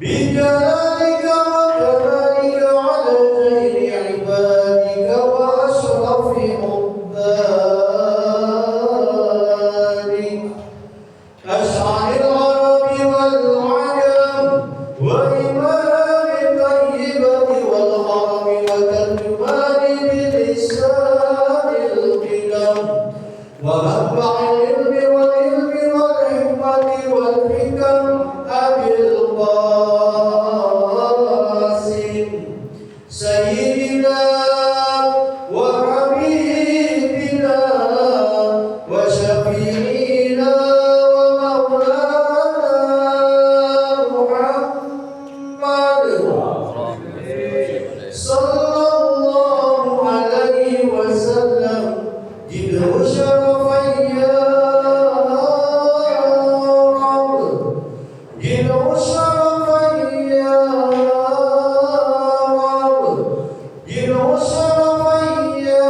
بجلالك وكمالك على خير عبادك وأشرف عبادك أشعر العرب والعجم وإمام الطيبة والحرم وترجمان بلسان القلم ومنبع العلم والعلم والحكمة والحكم أبي القاسم سيدنا وحبيبنا وشفيعنا ومولانا محمد صلى الله عليه وسلم جده شرفي يا رب جده شرفي يا رب جده شرفي يا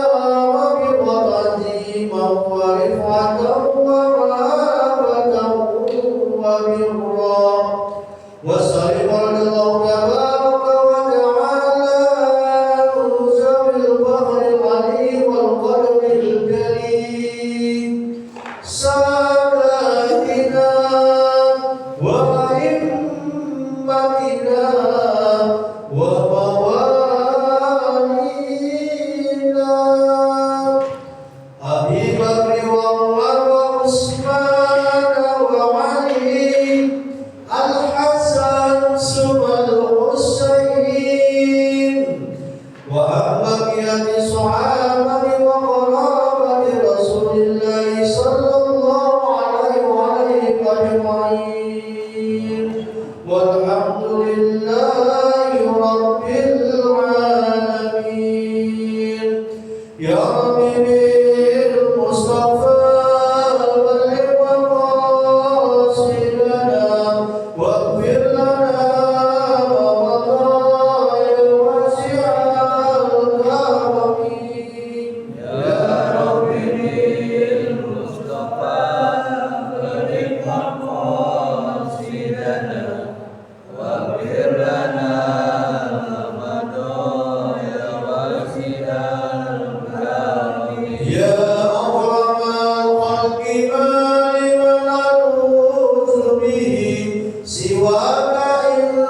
رب وقديما ورفعة ومهابة وبرا وسلم الله تبارك وتعالى ذوي الفخر العلي والقدر الكريم ساداتنا وأئمتنا وموالينا أبي بكر وعمر وعثمان وعلي الحسن ثم الحسين وأبقية الصحابة وقرابة رسول الله صلى الله عليه وآله أجمعين والحمد لله رب العالمين يا رب بالمصطفى بلغ مقاصدنا واغفر لنا ما مضى يا واسع الكرم يا رب بالمصطفى بلغ مقاصدنا واغفر لنا ما مضى يا واسع الكرم يا أكرم الخلق ما لمن ألوذ به سواك عند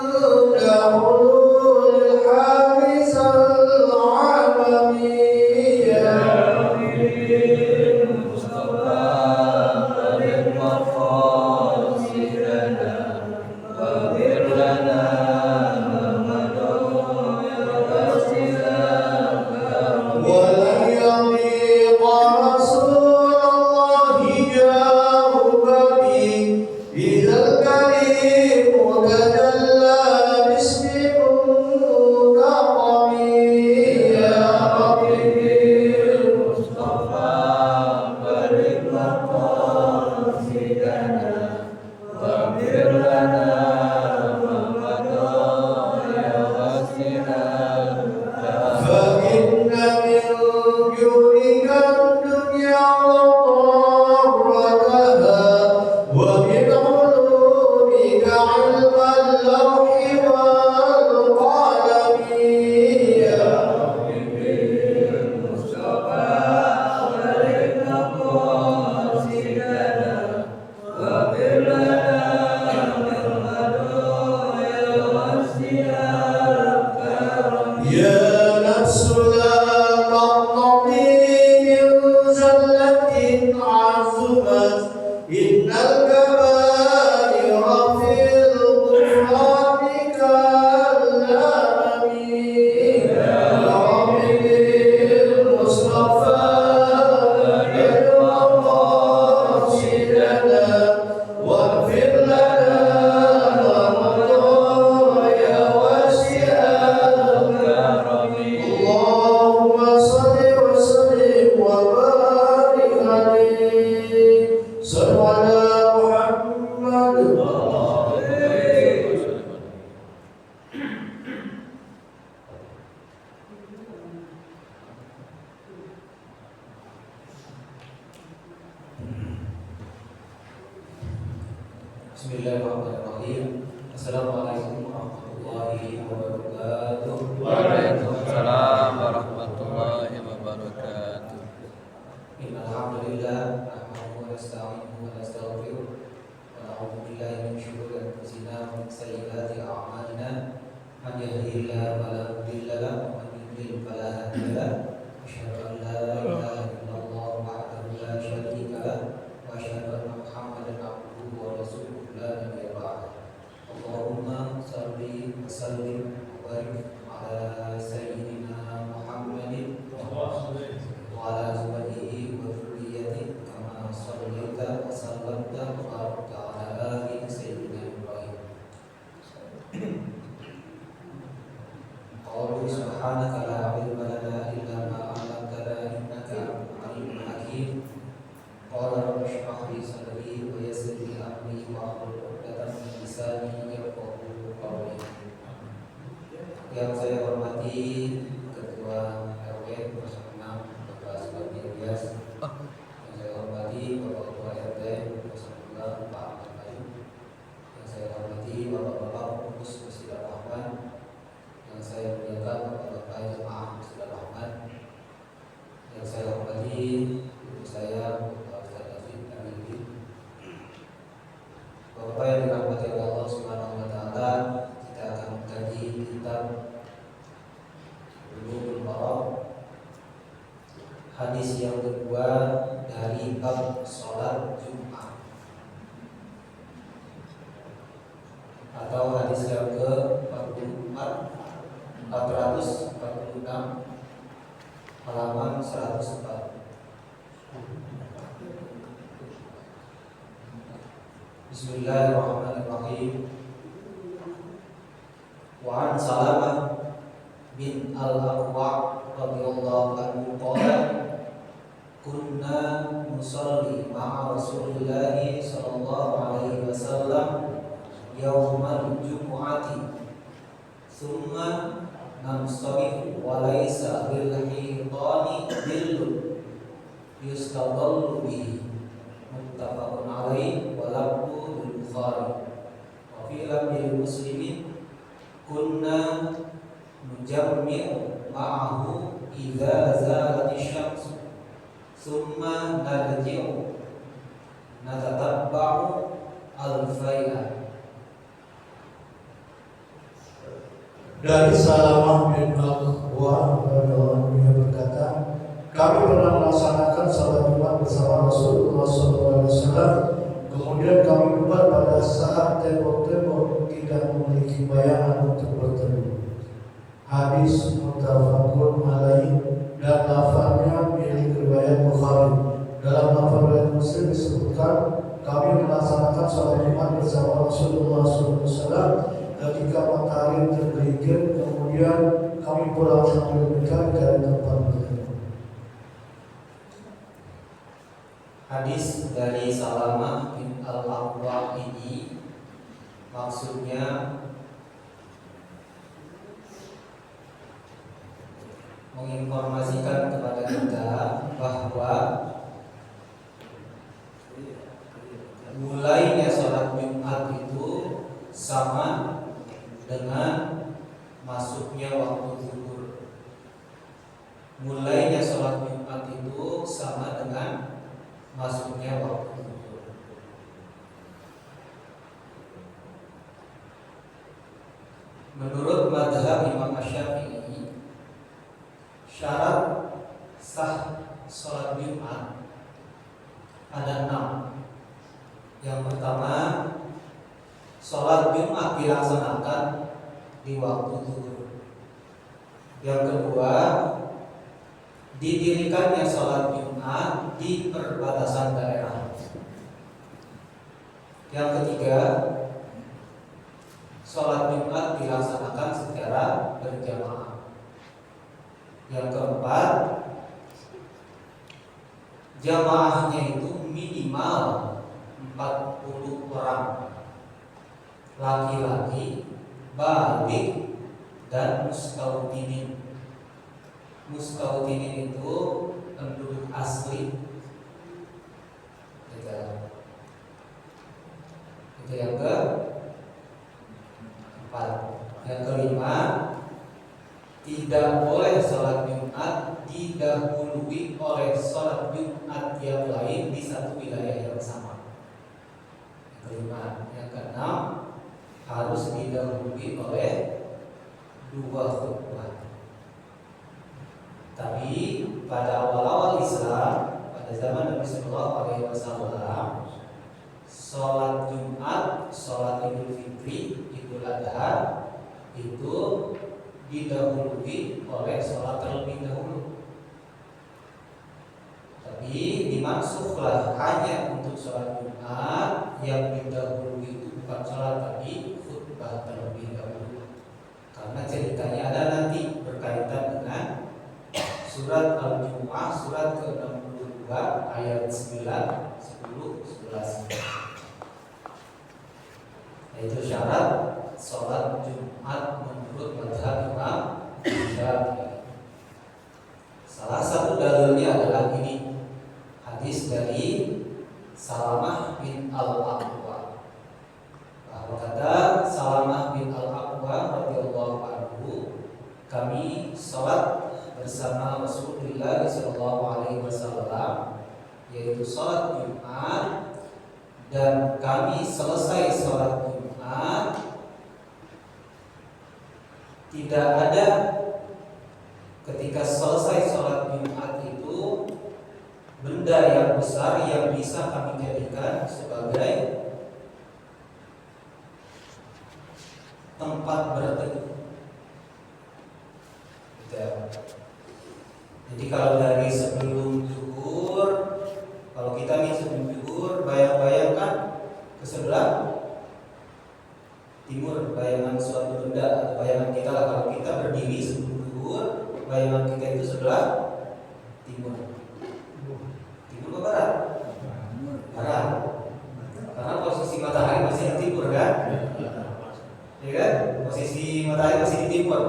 حلول الحادث العالمي يا رب بالمصطفى بلغ مقاصدنا واغفر لنا ما مضى يا واسع الكرم ولن يضيق رسول الله جاهك بي إذا الكريم تجلى باسم منتقم يا رب بالمصطفى بلغ مقاصدنا واغفر لنا ما مضى يا واسع الكرم فإن من جودك الدنيا وضرتها ومن علومك علم اللوح والقلم يا رب بالمصطفى بلغ مقاصدنا واغفر لنا ما مضى يا واسع الكرم يا نفس لا تقنطي من زلة عظمت إن الكبائر في الغفران كالأمم يا رب بالمصطفى بلغ مقاصدنا واغفر لنا ما مضى يا واسع الكرم اللهم صل وسلم وبارك عليه صلوا على محمد Bismillahirrahmanirrahim. Assalamualaikum warahmatullahi أعمالنا من يهده الله فلا مضل له ومن يضلل فلا هادي له أشهد أن لا إله إلا الله وحده لا شريك له وأشهد أن محمدا عبده ورسوله لا نبي بعده اللهم صل وسلم وبارك على سيدنا محمد وعلى أزواجه وذريته كما صليت وسلمت وباركت على آل سيدنا إبراهيم قالوا سبحانك لا علم لنا إلا ما علمتنا إنك أنت العليم الحكيم قال رب اشرح لي صدري ويسر لي أمري واحلل عقدة من لساني يفقهوا قولي. Yang saya hormati Ketua RW 06 Bapak Subandi Ilyas, yang saya hormati Bapak Ketua RT 02 Pak Ahmad Bayu, yang saya hormati Bapak-Bapak Pengurus Masjidil Rahman, yang saya muliakan Bapak-Bapak Jemaah Masjidil Rahman, yang saya hormati ibu saya Bapak Ustaz David Amiri. Bapak yang dirahmati oleh Allah Subhanahu wa taala, kita akan mengkaji kitab Bulughul Maram, hadis yang kedua dari bab sholat Jumat, atau hadis yang ke-44 446 halaman 104. Bismillahirrahmanirrahim. Wa an Salamah bin Al-Aqwa radhiyallahu anhu qala kunna nusalli ma'a Rasulillah sallallahu alaihi wasallam yaumal jumu'ati thumma nansarif wa laysa bil hitani dhillun yustadallu bihi muttafaqun alaihi wa lafzu lil Bukhari wa fi lafzi Muslimin kunna nujammi'u ma'ahu idza zalati syams thumma narji'u natatabba'u al-fai'a. Dari Salamah bin Al-Aqwa radhiyallahu anhu berkata, kami pernah melaksanakan salat Jumat bersama Rasulullah SAW. Kemudian kami bubar pada saat tembok-tembok tidak memiliki bayangan untuk berteduh. Hadis muttafaqun alaih dan lafaznya milik riwayat Bukhari. Dalam lafaz riwayat Muslim disebutkan kami melaksanakan salat Jumat bersama Rasulullah SAW ketika matahari tergelincir, kemudian kami pulang sambil mencari tempat berteduh. Hadis dari Salamah bin Al-Aqwa ini maksudnya menginformasikan kepada kita bahwa mulainya sholat Jumat itu sama dengan masuknya waktu zuhur. Mulainya sholat Jumat itu sama dengan masuknya waktu zuhur. Menurut mazhab Imam Syafi'i, syarat sah sholat Jumat ada 6. Yang pertama, sholat Jumat dilaksanakan di waktu zuhur. Yang kedua, didirikannya sholat Jumat di perbatasan daerah. Yang ketiga, sholat Jumat dilaksanakan secara berjamaah. Yang keempat, jamaahnya itu minimal 40 orang, laki-laki, balik, dan mustautinin. Mustautinin itu penduduk asli. Itu yang keempat. Yang kelima, tidak boleh sholat Jumat didahului oleh sholat Jumat yang lain di satu wilayah yang sama. Yang kelima. Yang keenam, harus didahului oleh 2 khutbah. Tapi pada awal-awal Islam, pada zaman Nabi Sallallahu Alaihi Wasallam, sholat Jumat, sholat Idul Fitri, Idul Adha itu didahului oleh sholat terlebih dahulu. Tapi dimaksudlah hanya untuk sholat Jumat yang didahului itu bukan sholat tapi khutbah terlebih dahulu. Karena ceritanya ada nanti berkaitan dengan surat Al-Jumu'ah, surat ke-62 ayat 9, 10, 11. Yaitu syarat sholat Jumat menurut mazhab Imam Syafi'i. Salah satu dalilnya adalah ini, hadis dari Salamah bin Al-Aqwa. Bahwa kata Salamah bin Al-Aqwa radhiyallahu anhu, kami sholat bersama Rasulullah sallallahu alaihi wasallam, yaitu sholat Jumat, dan kami selesai sholat Jumat tidak ada ketika selesai sholat Jumat itu benda yang besar yang bisa kami jadikan sebagai tempat berteduh. Jadi kalau dari sebelum zuhur, kalau kita nih sebelum zuhur, bayangkan ke sebelah timur, bayangan suatu benda atau bayangan kita lah. Kalau kita berdiri sebelum zuhur, bayangan kita itu sebelah timur. Timur ke barat? Barat. Karena posisi matahari masih di timur kan? Ya kan? Posisi matahari masih di timur.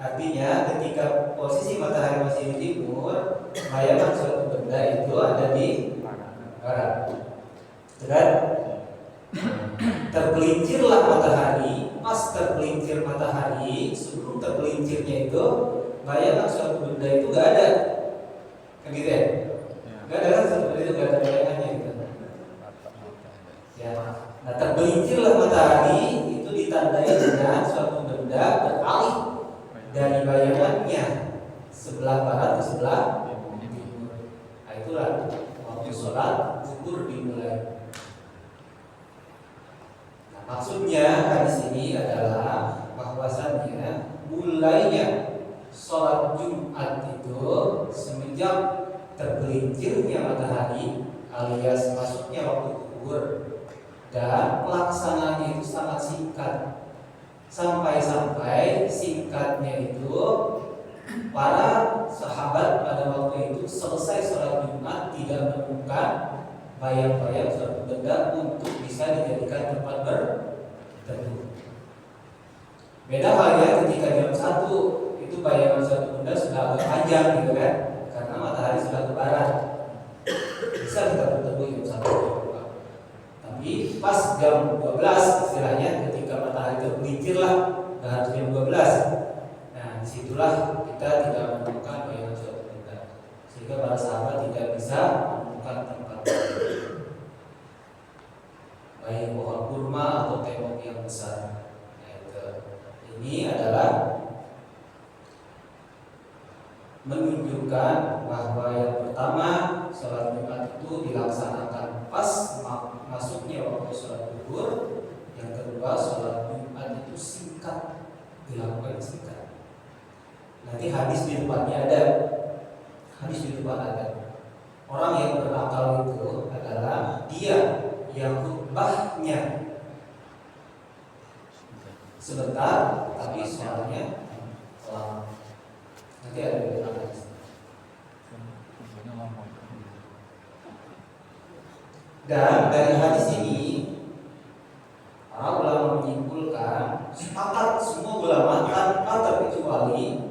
Artinya ketika posisi matahari masih di timur, bayangan suatu benda itu ada di barat. Kan? Tergelincirlah matahari, pas tergelincir matahari, sebelum tergelincirnya itu bayangan suatu benda itu gak ada. Kan gitu ya? Gak ada kan suatu benda itu gak ada bayangannya gitu. Ya. Nah, tergelincirlah matahari itu ditandai dengan suatu benda beralih dari bayangannya sebelah barat ke sebelah timur. Nah, itulah waktu sholat zuhur dimulai. Nah, maksudnya hadis ini adalah bahwasannya mulainya sholat Jumat itu semenjak tergelincirnya matahari alias masuknya waktu zuhur, dan pelaksanaannya itu sangat singkat. Sampai-sampai singkatnya itu para sahabat pada waktu itu selesai sholat Jumat tidak menemukan bayang-bayang suatu benda untuk bisa dijadikan tempat berteduh. Beda halnya ketika jam 1 itu bayangan suatu benda sudah agak panjang gitu kan, karena matahari sudah ke barat, bisa kita berteduh jam 1. Tapi pas jam 12 istilahnya, ketika matahari tergelincir lah, harus jam 12. Nah, disitulah kita tidak menemukan bayangan suatu benda, sehingga para sahabat tidak bisa menemukan tempat baik pohon kurma atau tembok yang besar. Nah, ini adalah menunjukkan bahwa yang pertama, sholat Jumat itu dilaksanakan pas masuknya waktu sholat zuhur. Yang kedua, sholat Jumat itu singkat, dilakukan singkat. Nanti hadis di depannya ada. Hadis di depan ada. Orang yang berakal itu adalah dia yang khutbahnya sebentar, tapi sholatnya lama. Nanti ada di depan hadis. Dan dari hadis ini para ulama menyimpulkan, sepakat semua ulama tanpa terkecuali,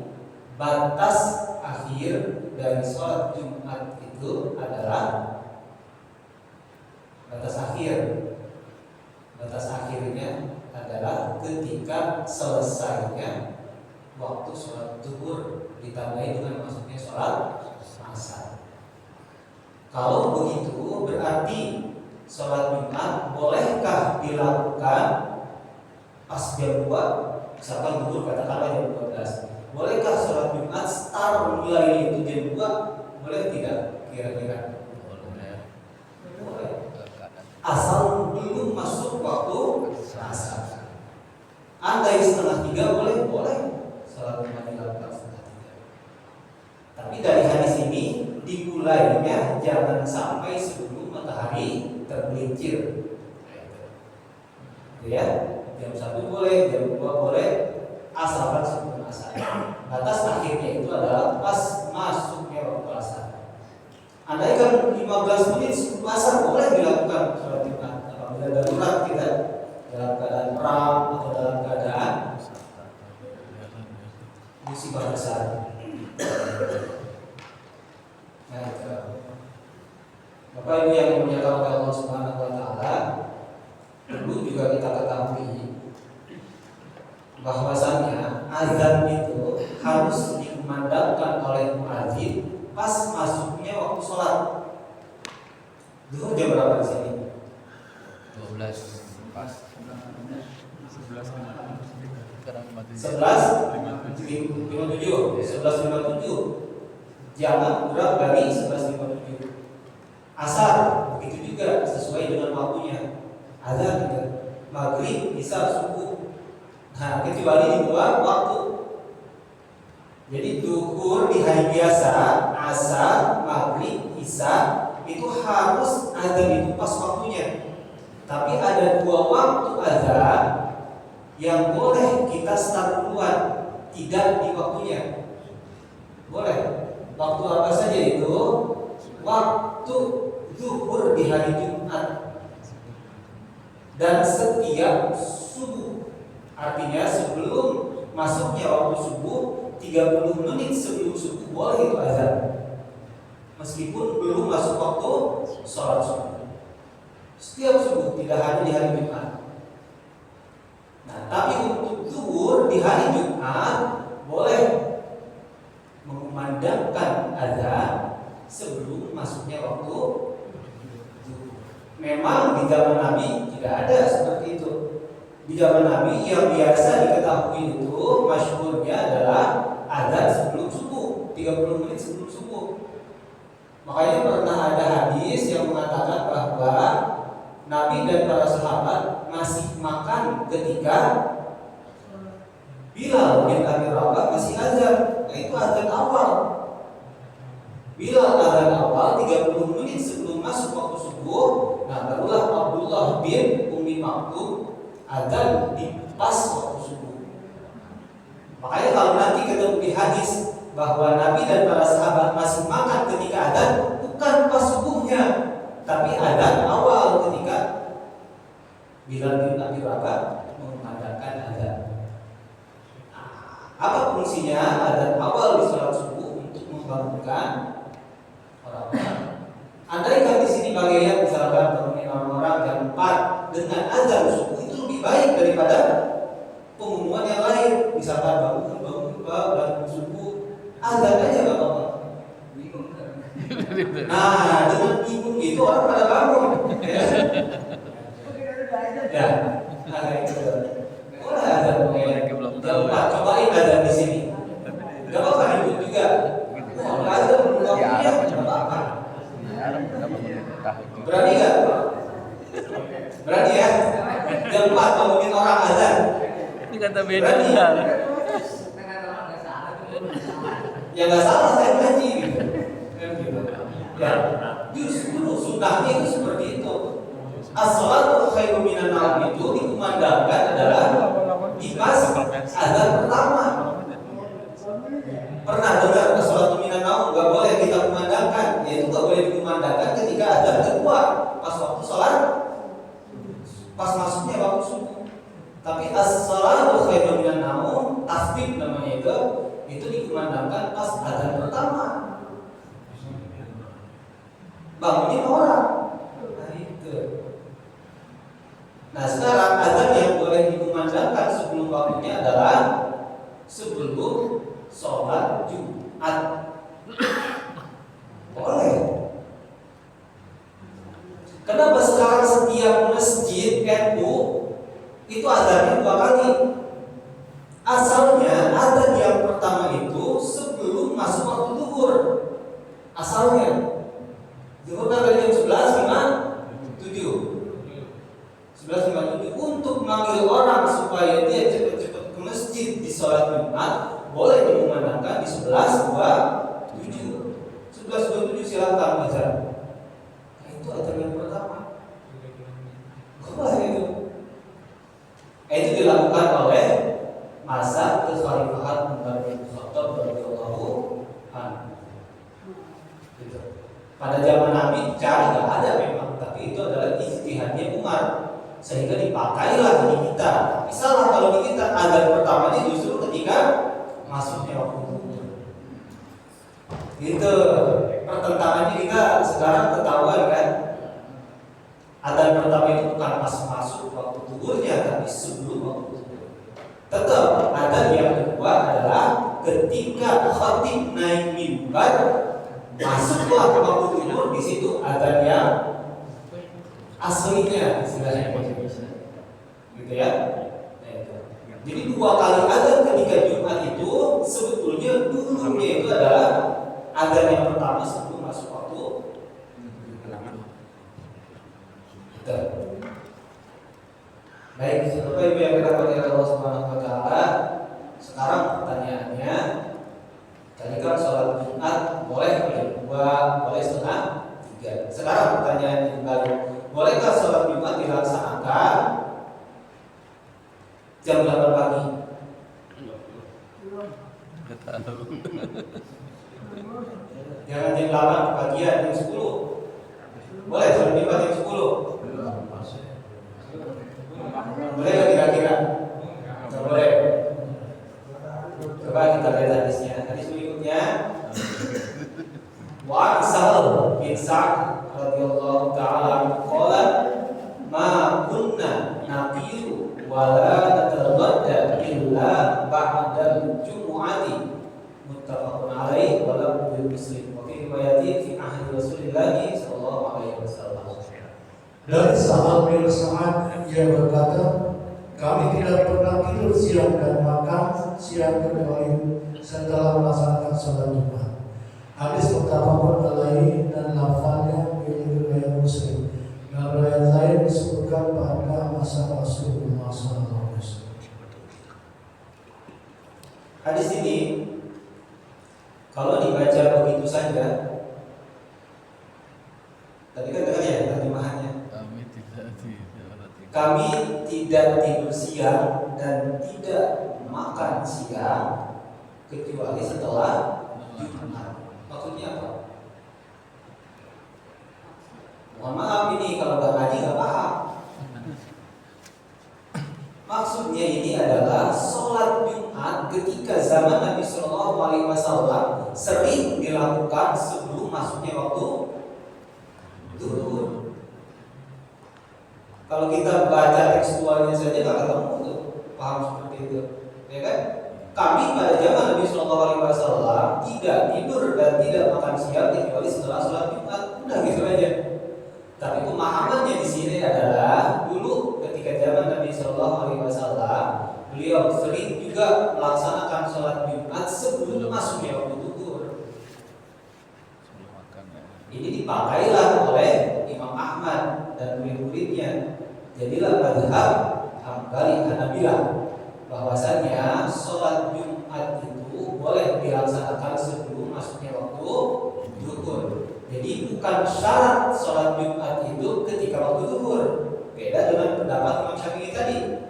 batas akhir dari sholat Jumat itu adalah batas akhir. Batas akhirnya adalah ketika selesainya waktu sholat zuhur ditandai dengan masuknya sholat asar. Kalau begitu berarti sholat Jumat bolehkah dilakukan pas jam 2, misalkan gugur katakanlah jam 12. Bolehkah sholat Jumat start mulai itu jam 2? Boleh tidak kira-kira? Boleh. Asal belum masuk waktu asar. Andai 2:30 boleh? Boleh. Sholat Jumat dilakukan 2:30. Tapi dari hadis ini dimulainya jangan sampai sebelum matahari tergelincir. Ya, jam 1 boleh, jam 2 boleh, asalkan sebelum asar. Batas akhirnya itu adalah pas masuknya waktu asar. Andai kan 15 menit sebelum asar boleh dilakukan sholat Jumat. Apabila darurat kita dalam keadaan perang atau dalam keadaan musibah besar. Nah, Bapak Ibu yang dimuliakan oleh Allah Subhanahu wa taala, perlu juga kita ketahui bahwasannya azan itu harus dikumandangkan oleh muadzin pas masuknya waktu sholat. Zuhur jam berapa di sini? 12 pas 11:57. Jangan kurang dari 11:57. Asar begitu juga sesuai dengan waktunya. Azan juga. Maghrib, isya, subuh. Nah, kecuali di luar waktu. Jadi zuhur di hari biasa, asar, maghrib, isya itu harus azan itu pas waktunya. Tapi ada 2 waktu azan yang boleh kita start duluan, tidak di waktunya. Boleh. Waktu apa saja itu? Waktu zuhur di hari Jumat dan setiap subuh. Artinya sebelum masuknya waktu subuh, 30 menit sebelum subuh boleh itu azan. Meskipun belum masuk waktu sholat subuh. Setiap subuh, tidak hanya di hari Jumat. Nah, tapi untuk zuhur di hari Jumat boleh mengumandangkan azan sebelum masuknya waktu zuhur. Memang di zaman Nabi tidak ada seperti itu. Di zaman Nabi yang biasa diketahui itu masyhurnya adalah azan sebelum subuh, 30 menit sebelum subuh. Makanya pernah ada hadis yang mengatakan bahwa Nabi dan para sahabat masih makan ketika Bilal bin Abi Rabah masih azan. Nah, itu azan awal. Bilal azan awal 30 menit sebelum masuk waktu subuh. Nah, barulah Abdullah bin Umi Maktum azan di pas waktu subuh. Makanya kalau nanti ketemu di hadis bahwa Nabi dan para sahabat masih makan ketika azan, bukan pas subuhnya, tapi azan awal ketika Bilal bin Abi Rabah mengumandangkan azan. Apa fungsinya azan awal di sholat subuh? Untuk membangunkan orang-orang. Andai kan di sini bagian misalkan bangunin orang-orang jam 4 dengan azan subuh itu lebih baik daripada pengumuman yang lain. Misalkan bangun subuh, azan aja nggak apa-apa. Nah, dengan bingung itu orang pada bangun. Ya, nah itu. Boleh azan jam 4, cobain azan di sini. Gak apa-apa ribut juga. Oh, azan belum waktunya, gak apa-apa. Berani gak? Berani ya? Jam 4 bangunin orang azan. Ini kata beda. Berani? Ya gak salah saya ngaji gitu. Ya, justru sunnahnya itu seperti itu. As-salatu khairum minan naum itu dikumandangkan adalah di pas azan pertama. Pernah dengar as-salatu minan naum gak boleh kita kumandangkan? Yaitu gak boleh dikumandangkan ketika azan kedua, pas waktu sholat, pas masuknya waktu subuh. Tapi as-salatu khairum minan naum, tasbih namanya itu dikumandangkan pas azan pertama. Bangunin orang. Nah itu. Nah sekarang azan yang boleh dikumandangkan sebelum waktunya adalah sebelum sholat Jumat. Boleh. Kenapa sekarang setiap masjid NU itu azannya 2 kali. Asalnya azan yang pertama itu sebelum masuk waktu zuhur. Asalnya zuhur kan dari jam 11.57 untuk memanggil orang supaya dia cepat-cepat ke masjid di sholat Jumat, boleh dikumandangkan di 11.27 silakan azan. Nah, itu azan yang pertama. Boleh itu. Itu dilakukan oleh masa kekhalifahan Umar bin Khattab radhiyallahu anhu. Gitu. Pada zaman Nabi tidak ada memang, tapi itu adalah ijtihadnya Umar, sehingga dipakailah di kita. Tapi salah kalau di kita azan pertamanya justru ketika masuknya waktu zuhur. Gitu. Pertentangannya kita sekarang ketahuan kan? Azan pertama itu bukan pas masuk waktu zuhurnya, tapi sebelum waktu zuhur. Tetap azan yang kedua adalah ketika khatib naik mimbar, masuklah ke waktu zuhur, di situ azan yang aslinya istilahnya gitu ya. Jadi 2 kali azan ketika Jumat itu sebetulnya dulunya itu adalah azan yang pertama sebelum masuk waktu gitu. Baik, Bapak Ibu yang kita hormati Allah Subhanahu wa taala, sekarang pertanyaannya, tadi kan sholat Jumat boleh jam 2, boleh setengah 3. Sekarang pertanyaannya kembali, bolehkah sholat Jumat dilaksanakan jam 8 pagi? Jangan jam 8 pagian, jam 10. Boleh sholat Jumat jam 10? Boleh nggak kira-kira? Nggak boleh. Coba kita lihat hadisnya. Hadis berikutnya, wa Sahal bin Sa'd radhiyallahu ta'ala qala ma kunna naqilu wa la nataghadda illa ba'da jumu'ati muttafaqun alaihi wa lahu Muslim wa fi riwayatin fi ahdi Rasulillah sallallahu alaihi wasallam. Dari Sahal bin Sa'ad, ia berkata, kami tidak pernah tidur siang dan makan siang kecuali setelah melaksanakan sholat Jumat. Hadis muttafaqun alaihi dan lafaznya milik riwayat Muslim. Dan riwayat lain disebutkan pada masa Rasulullah SAW. Hadis ini kalau dibaca begitu saja, tadi kan dengar ya terjemahannya. Kami tidak tidur siang dan tidak makan siang kecuali setelah Jumat. Maksudnya apa? Mohon maaf ini kalau nggak ngaji nggak paham. Maksudnya ini adalah sholat Jumat ketika zaman Nabi Shallallahu Alaihi Wasallam sering dilakukan sebelum masuknya waktu zuhur. Kalau kita baca tekstualnya saja nggak ketemu tuh paham seperti itu, ya kan? Kami pada zaman Nabi Shallallahu Alaihi Wasallam tidak tidur dan tidak makan siang kecuali setelah sholat Jumat. Udah gitu aja. Tapi pemahamannya di sini adalah dulu ketika zaman Nabi Shallallahu Alaihi Wasallam beliau sering juga melaksanakan sholat Jumat sebelum masuknya waktu zuhur. Ini dipakailah oleh Imam Ahmad dan murid-muridnya. Jadilah mazhab Hambali Hanabilah bahwasanya sholat Jumat itu boleh dilaksanakan sebelum masuknya waktu zuhur. Jadi bukan syarat sholat Jumat itu ketika waktu zuhur. Beda dengan pendapat Imam Syafi'i tadi.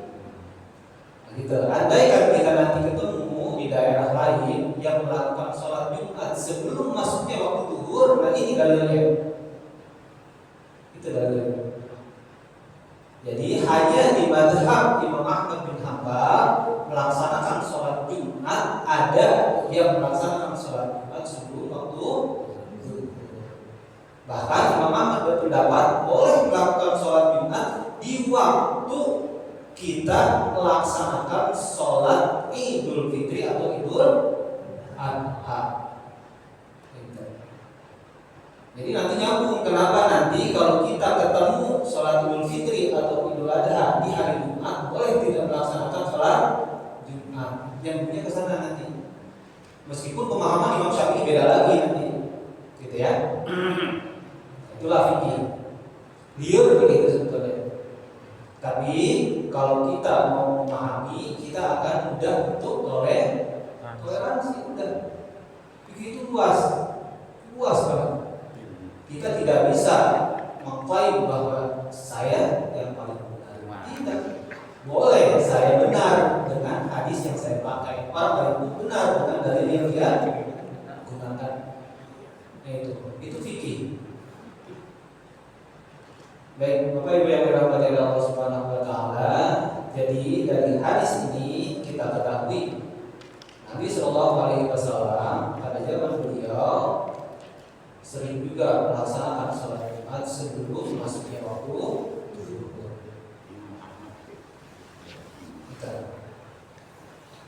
Gitu. Andai kan kita nanti ketemu di daerah lain yang melakukan sholat Jumat sebelum masuknya waktu zuhur, nah ini dalilnya. Itu dalilnya. Jadi hanya di mazhab Imam Ahmad bin Hanbal melaksanakan sholat Jumat, ada yang melaksanakan sholat Jumat sebelum waktu zuhur. Bahkan Imam Ahmad berpendapat boleh melakukan sholat Jumat di waktu kita melaksanakan sholat Idul Fitri atau Idul Adha. Jadi nanti nyambung, kenapa nanti kalau kita ketemu sholat Idul Fitri atau Idul Adha di hari Jumat boleh Nah, yang punya ke sana nanti. Meskipun pemahaman Imam Syafi'i beda lagi nanti, gitu ya. Itulah fikih. Beliau begitu sebetulnya. Tapi kalau kita mau memahami, kita akan mudah untuk toleransi. Udah. Fikih itu luas banget. Kita tidak bisa mengklaim bahwa saya yang paling benar. Tidak. Boleh saya benar dengan hadis yang saya pakai. Orang lain benar dengan dalil yang dia gunakan. Itu fikih. Baik, Bapak Ibu yang dirahmati Allah Subhanahu wa taala, jadi dari hadis ini kita ketahui Nabi Shallallahu alaihi wasallam pada zaman beliau sering juga melaksanakan sholat Jumat sebelum masuknya waktu zuhur.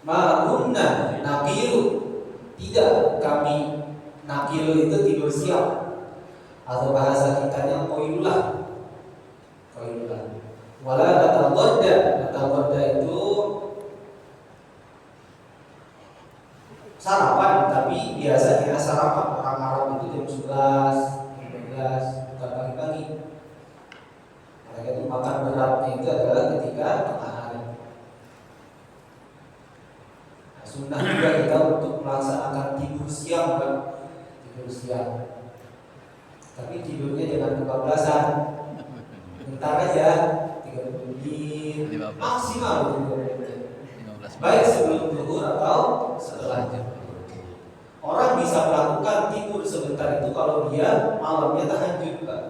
Ma'unna naqilu, tidak kami naqilu itu tidur siang atau bahasa kitanya qoilulah. Wala natawadda itu sarapan, tapi biasanya sarapan orang Arab itu jam 11, 12, bukan pagi-pagi. Mereka itu makan beratnya itu adalah ketika tengah hari. Nah, sunnah juga kita untuk melaksanakan tidur siang, kan? Tidur siang. Tapi tidurnya jangan kebablasan. Bentar aja, 30 menit maksimal 30 menit. Baik sebelum zuhur atau setelahnya. Orang bisa melakukan tidur sebentar itu kalau dia malamnya tahajud, Pak.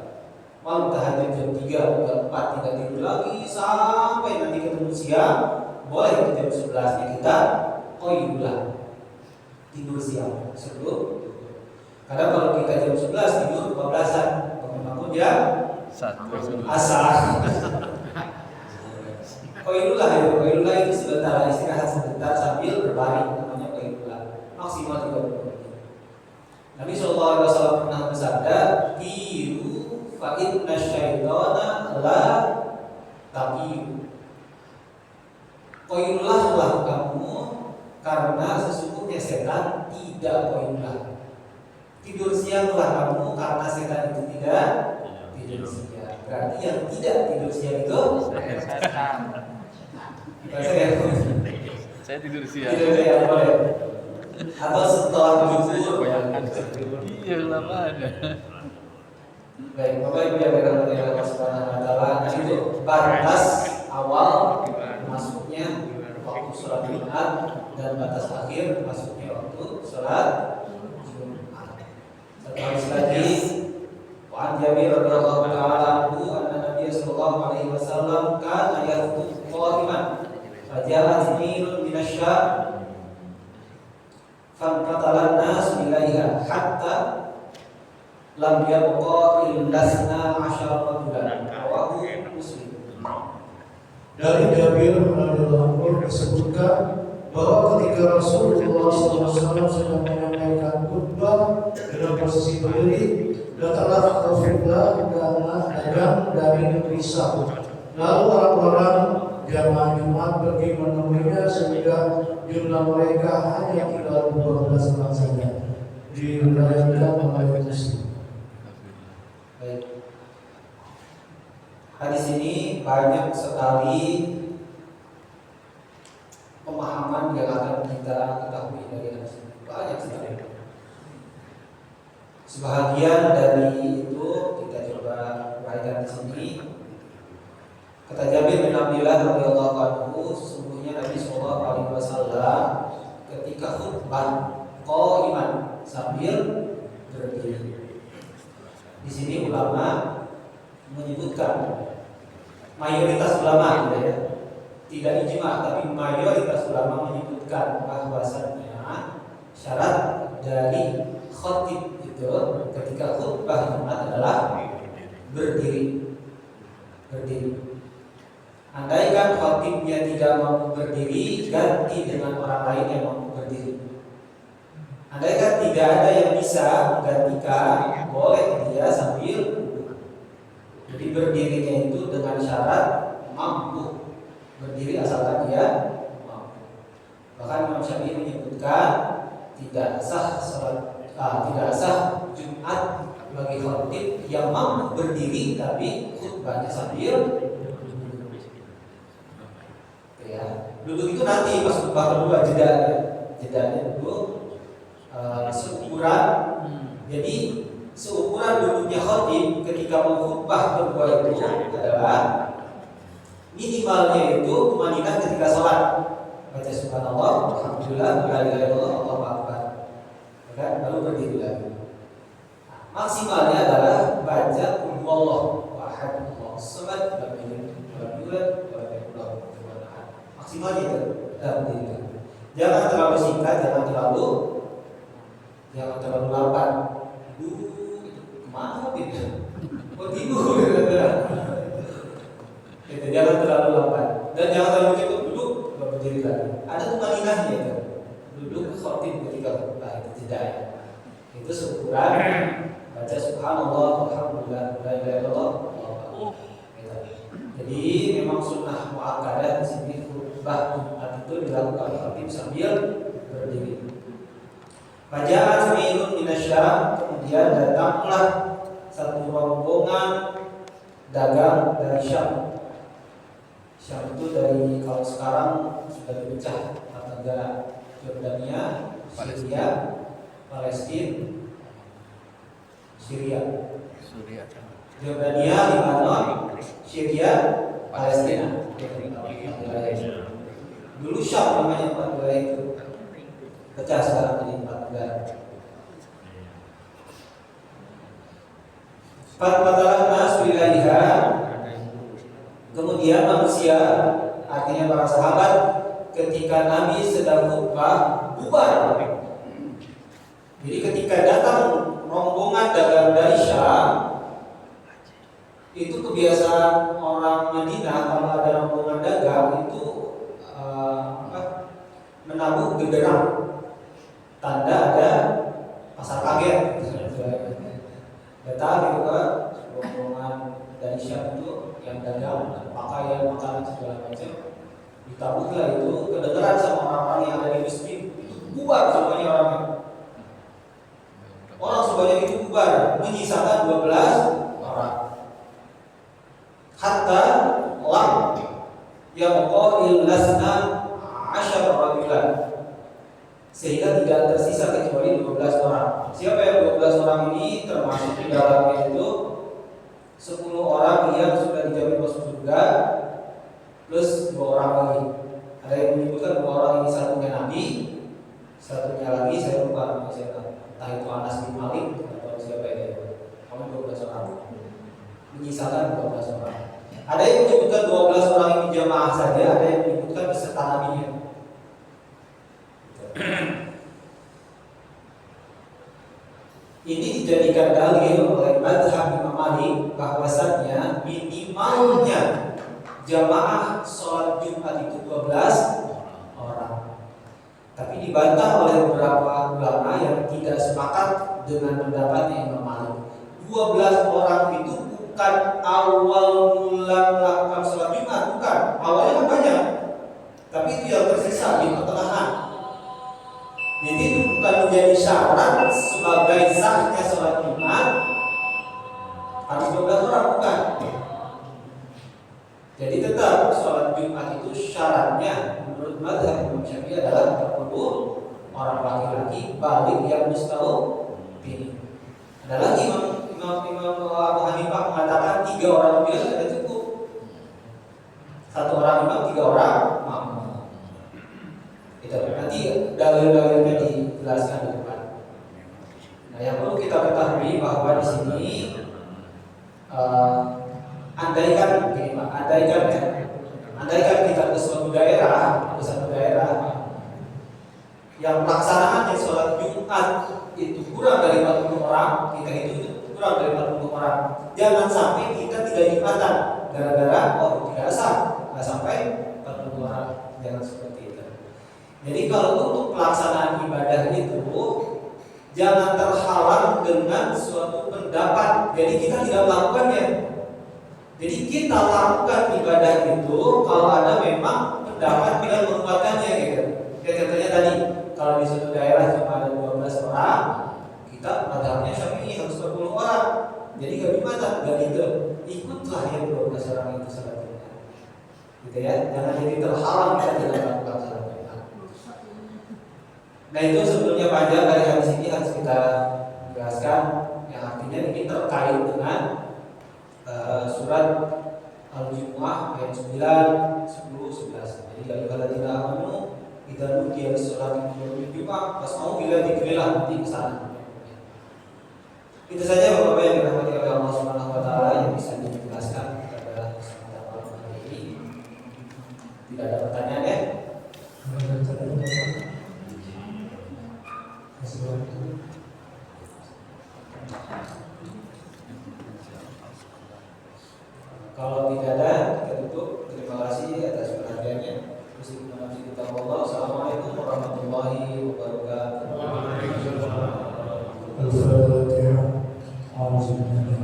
Malam tahajud jam 3, jam 4 tidak tidur lagi sampai nanti ketemu siang. Boleh ke jam 11-nya kita qoilulah, tidur siang sebelum. Karena kalau kita jam 11 tidur kebablasan, bangun jam asar. Qoilulah itu sebentar, istirahat sebentar sambil berbaring, namanya qoilulah. Maksimal 30 menit. Nabi SAW pernah bersabda, "Tiru fa inna syaitana la taqiyu." Qoilulahlah kamu karena sesungguhnya setan tidak qoilulah. Tidur sianglah kamu karena setan itu tidak tidur siang. Berarti yang tidak tidur siang itu setan. Saya tidur siang. Tidur siang boleh. Atau setelah zuhur. Iya, lama ada. Baik, Bapak Ibu yang dirahmati Allah Subhanahu wa taala, itu batas awal masuknya waktu sholat Jumat dan batas akhir masuknya waktu sholat Jumat. Satu hadis lagi, wa an Jabir radhiyallahu taala anhu anna Nabiy sallallahu alaihi wasallam kana yakhutub qa'iman faja'a zimilun minasyam fanqatalan nas ilaiha hatta lam yabqa illasna asyara bulan. Rawahu Muslim. Dari Jabir radhiyallahu anhu disebutkan bahwa ketika Rasulullah SAW sedang menyampaikan khutbah dalam posisi berdiri, datanglah Rasulullah dagang dari negeri Syam. Lalu orang-orang jamaah Jumat pergi menemuinya sehingga jumlah mereka hanya tinggal 12 orang saja. Diriwayatkan oleh Muslim. Baik. Hadis ini banyak sekali pemahaman yang akan kita ketahui dari hadis ini. Banyak sekali. Sebahagian dari itu kita coba uraikan di sini. Kata Jabir bin Abdullah radhiyallahu anhu, sesungguhnya Nabi sallallahu alaihi wasallam ketika khutbah qa'iman sambil berdiri. Di sini ulama menyebutkan, mayoritas ulama ya, tidak ijma tapi mayoritas ulama menyebutkan bahwasannya syarat dari khatib itu ketika khutbah Jumat adalah berdiri. Andaikan khatibnya tidak mampu berdiri, ganti dengan orang lain yang mampu berdiri. Andaikan tidak ada yang bisa menggantikan, boleh dia sambil duduk. Jadi berdirinya itu dengan syarat mampu berdiri asalkan dia mampu. Bahkan Imam Syafi'i menyebutkan tidak sah Jumat bagi khatib yang mampu berdiri tapi khutbahnya sambil ya. Duduk itu nanti pas khutbah kedua jedanya duduk seukuran. Jadi seukuran duduknya khatib ketika mau khutbah kedua itu adalah minimalnya itu tumanina ketika sholat, baca subhanallah, alhamdulillah, la ilaha illallah, Allahu akbar, kan lalu berdiri lagi. Maksimalnya adalah baca qul huwallahu ahad, Allahu samad, lam yalid walam yulad walam yakul lahu kufuwan ahad. Maksimalnya itu berdiri. Jangan terlalu singkat, jangan terlalu lambat. Kemana gitu? Kok tidur? Gitu, jangan terlalu lambat dan jangan terlalu cepat duduk berdiri lagi. Ada tumaninahnya itu. Duduk khatib ketika khutbah itu tidak. Itu seukuran baca subhanallah, alhamdulillah, la ilaha illallah, Allahu akbar. Gitu. Jadi memang sunnah muakkadah di sini khutbah Jumat itu dilakukan khatib sambil berdiri. Faja'at sa'ilun minasyam, kemudian datanglah satu rombongan dagang dari Syam. Syam itu dari, kalau sekarang sudah dipecah empat negara: Jordania, Syria, Palestina, Jordania, Lebanon, Syria, Palestina. Dulu Syam namanya empat negara itu, pecah sekarang jadi empat negara. Fatmatalah nas bilaiha, kemudian manusia, artinya para sahabat, ketika Nabi sedang khutbah bubar. Jadi ketika datang rombongan dagang dari Syam, itu kebiasaan orang Madinah kalau ada rombongan dagang itu menabuh genderang, tanda ada pasar kaget. Datang gitu kan, rombongan dari Syam itu yang dagang pakaian, makanan segala macam, ditabuhlah itu, kedengeran sama orang-orang yang ada di masjid, itu bubar semuanya orangnya. Orang sebanyak itu bubar, menyisakan 12 orang. Hatta lam yabqa illasna asyar rajulan, sehingga tidak tersisa kecuali 12 orang. Siapa yang 12 orang ini? Termasuk di dalamnya itu 10 orang yang sudah dijamin masuk surga, plus 2 orang lagi. Ada yang menyebutkan 2 orang ini satunya Nabi, satunya lagi saya lupa nama siapa. Entah itu Anas bin Malik atau siapa itu. Kamu 12 orang. Menyisakan 12 orang. Ada yang menyebutkan 12 orang ini jamaah saja, ada yang menyebutkan beserta nabinya. Ini dijadikan dalil oleh mazhab Imam Malik bahwasannya minimalnya jamaah sholat Jumat itu 12 orang. Tapi dibantah oleh beberapa ulama yang tidak sepakat dengan pendapatnya Imam Malik. 12 orang itu bukan awal mula melakukan sholat Jumat, bukan. Awalnya kan banyak, tapi itu yang tersisa di pertengahan. Jadi itu bukan menjadi syarat sebagai sahnya sholat Jumat harus 12 orang, bukan. Jadi tetap sholat Jumat itu syaratnya menurut mazhab Imam Syafi'i adalah 40 orang laki-laki balik yang mustahil ini. Ada lagi Imam Abu Hanifah mengatakan 3 orang lebih sudah cukup. 1 orang imam, 3 orang makmum. Itu nanti dalil-dalilnya dijelaskan di depan. Nah, yang perlu kita ketahui bahwa di sini andaikan kita ke suatu daerah yang pelaksanaannya sholat Jumat itu kurang dari 40 orang, kita itu kurang dari 40 orang. Jangan sampai kita tidak jumatan gara-gara tidak sah, nggak sampai 40 orang. Jangan seperti itu. Jadi kalau untuk pelaksanaan ibadah itu jangan terhalang dengan suatu pendapat. Jadi kita tidak melakukannya. Jadi kita lakukan ibadah itu kalau ada memang pendapat yang menguatkannya gitu. Kayak contohnya tadi, kalau di suatu daerah cuma ada 12 orang, kita mazhabnya Syafi'i harus 40 orang. Jadi gak gimana, gak gitu. Ikutlah yang 12 orang itu salat Jumat. Gitu ya, jangan jadi terhalang kita tidak melakukan salat Jumat. Nah itu sebetulnya panjang dari hadis ini harus kita jelaskan, yang artinya ini terkait dengan surat Al-Jumu'ah ayat 9, 10, 11. Jadi kalau kalian amanu idza nudiya lis-sholati min yaumil jumu'ah fas'au ila dzikrillah, nanti ke sana. Itu saja Bapak yang dirahmati oleh Allah Subhanahu wa taala yang bisa dijelaskan pada kesempatan malam hari ini. Tidak ada pertanyaan ya? Kalau tidak ada, kita tutup. Terima kasih atas perhatiannya. Assalamualaikum warahmatullahi wabarakatuh. Al-Fatihah. Assalamualaikum warahmatullahi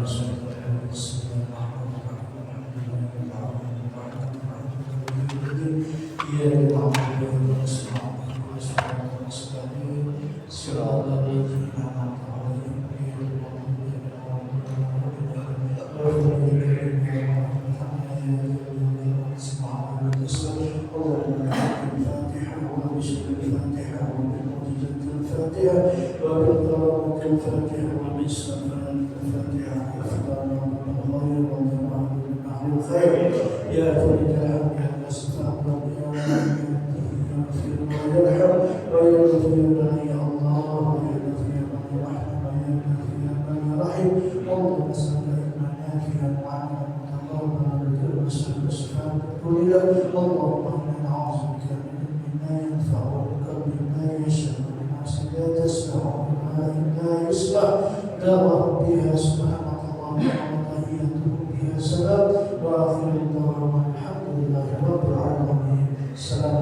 wabarakatuh.